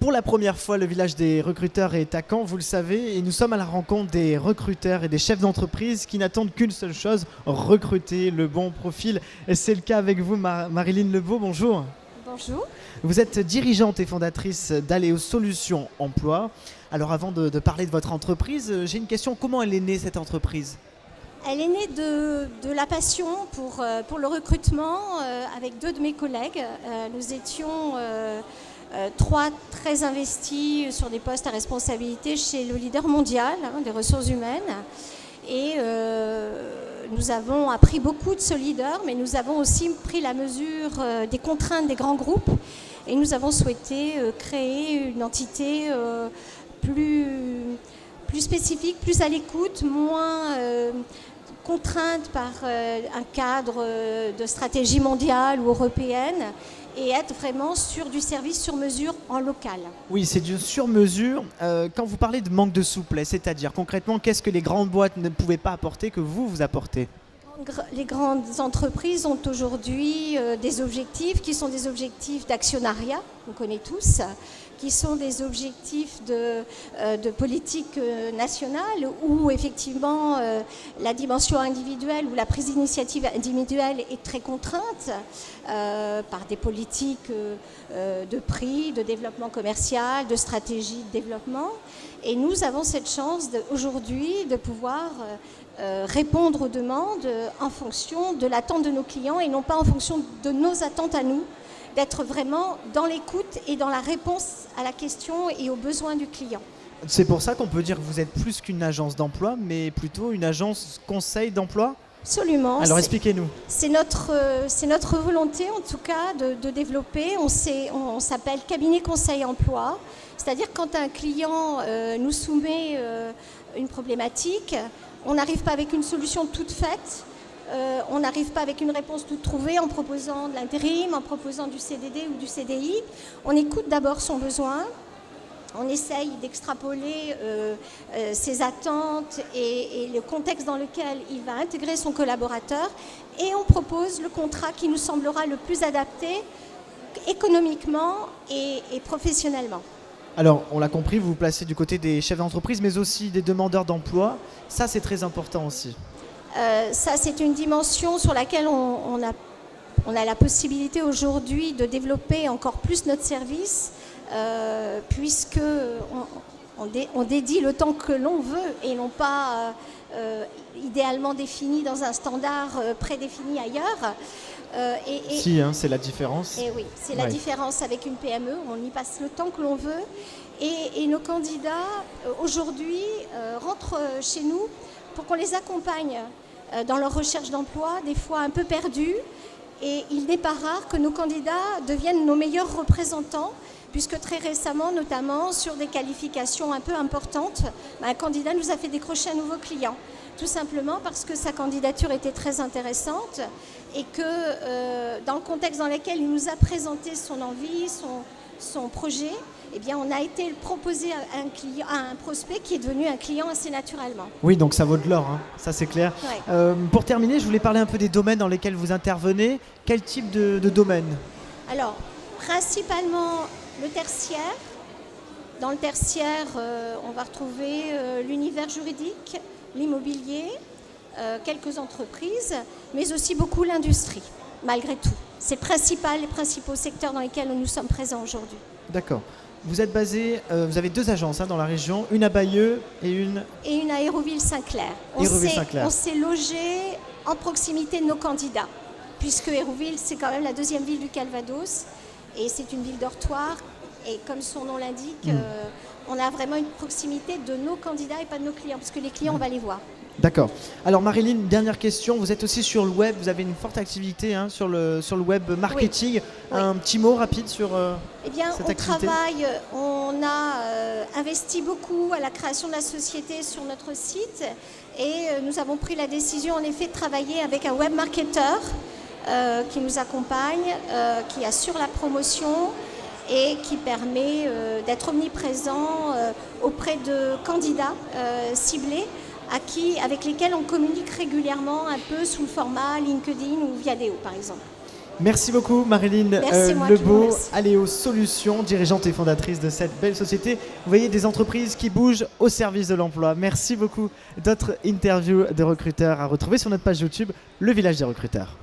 Pour la première fois, le village des recruteurs est à Caen, vous le savez, et nous sommes à la rencontre des recruteurs et des chefs d'entreprise qui n'attendent qu'une seule chose, recruter le bon profil. Et c'est le cas avec vous, Marilyn Lebeau, bonjour. Bonjour. Vous êtes dirigeante et fondatrice d'Aléo Solutions Emploi. Alors avant de parler de votre entreprise, j'ai une question, comment elle est née cette entreprise ? Elle est née de la passion pour le recrutement avec deux de mes collègues. Nous étions trois très investis sur des postes à responsabilité chez le leader mondial des ressources humaines. Et nous avons appris beaucoup de ce leader, mais nous avons aussi pris la mesure des contraintes des grands groupes. Et nous avons souhaité créer une entité plus spécifique, plus à l'écoute, moins contrainte par un cadre de stratégie mondiale ou européenne, et être vraiment sur du service sur mesure en local. Oui, c'est du sur mesure. Quand vous parlez de manque de souplesse, c'est-à-dire concrètement, qu'est-ce que les grandes boîtes ne pouvaient pas apporter que vous apportez ? Les grandes entreprises ont aujourd'hui des objectifs qui sont des objectifs d'actionnariat, on connaît tous, qui sont des objectifs de politique nationale où effectivement la dimension individuelle ou la prise d'initiative individuelle est très contrainte par des politiques de prix, de développement commercial, de stratégie de développement. Et nous avons cette chance aujourd'hui de pouvoir répondre aux demandes en fonction de l'attente de nos clients et non pas en fonction de nos attentes à nous, d'être vraiment dans l'écoute et dans la réponse à la question et aux besoins du client. C'est pour ça qu'on peut dire que vous êtes plus qu'une agence d'emploi, mais plutôt une agence conseil d'emploi ? Absolument. Alors expliquez-nous. C'est notre volonté en tout cas de développer. On s'appelle cabinet conseil emploi. C'est-à-dire quand un client nous soumet une problématique, on n'arrive pas avec une solution toute faite. On n'arrive pas avec une réponse toute trouvée en proposant de l'intérim, en proposant du CDD ou du CDI. On écoute d'abord son besoin, on essaye d'extrapoler ses attentes et le contexte dans lequel il va intégrer son collaborateur et on propose le contrat qui nous semblera le plus adapté économiquement et professionnellement. Alors, on l'a compris, vous vous placez du côté des chefs d'entreprise, mais aussi des demandeurs d'emploi. Ça, c'est très important aussi. Ça, c'est une dimension sur laquelle on a la possibilité aujourd'hui de développer encore plus notre service, puisque on dédie le temps que l'on veut et non pas idéalement défini dans un standard prédéfini ailleurs. C'est la différence. Et oui, c'est la différence avec une PME, on y passe le temps que l'on veut. Et nos candidats, aujourd'hui, rentrent chez nous pour qu'on les accompagne dans leur recherche d'emploi, des fois un peu perdus. Et il n'est pas rare que nos candidats deviennent nos meilleurs représentants, puisque très récemment, notamment sur des qualifications un peu importantes, un candidat nous a fait décrocher un nouveau client. Tout simplement parce que sa candidature était très intéressante et que dans le contexte dans lequel il nous a présenté son envie, son projet, eh bien, on a été proposé à un prospect qui est devenu un client assez naturellement. Oui, donc ça vaut de l'or, ça c'est clair. Ouais. Pour terminer, je voulais parler un peu des domaines dans lesquels vous intervenez. Quel type de domaine ? Alors, principalement le tertiaire. Dans le tertiaire, on va retrouver l'univers juridique, l'immobilier, quelques entreprises, mais aussi beaucoup l'industrie, malgré tout. C'est les principaux secteurs dans lesquels nous sommes présents aujourd'hui. D'accord. Vous êtes basé, vous avez deux agences dans la région, une à Bayeux et une à Hérouville-Saint-Clair. On s'est logé en proximité de nos candidats, puisque Hérouville, c'est quand même la deuxième ville du Calvados, et c'est une ville dortoir, et comme son nom l'indique, on a vraiment une proximité de nos candidats et pas de nos clients, parce que les clients, on va les voir. D'accord. Alors Marilyn, dernière question, vous êtes aussi sur le web, vous avez une forte activité sur le web marketing. Oui. Un petit mot rapide sur cette activité. On a investi beaucoup à la création de la société sur notre site et nous avons pris la décision en effet de travailler avec un web marketeur qui nous accompagne, qui assure la promotion et qui permet d'être omniprésent auprès de candidats ciblés avec lesquels on communique régulièrement un peu sous le format LinkedIn ou Viadeo par exemple. Merci beaucoup Marilyn Merci, moi qui vous Lebeau, remercie. Aléo Solutions, dirigeante et fondatrice de cette belle société. Vous voyez des entreprises qui bougent au service de l'emploi. Merci beaucoup. D'autres interviews de recruteurs à retrouver sur notre page YouTube, Le Village des recruteurs.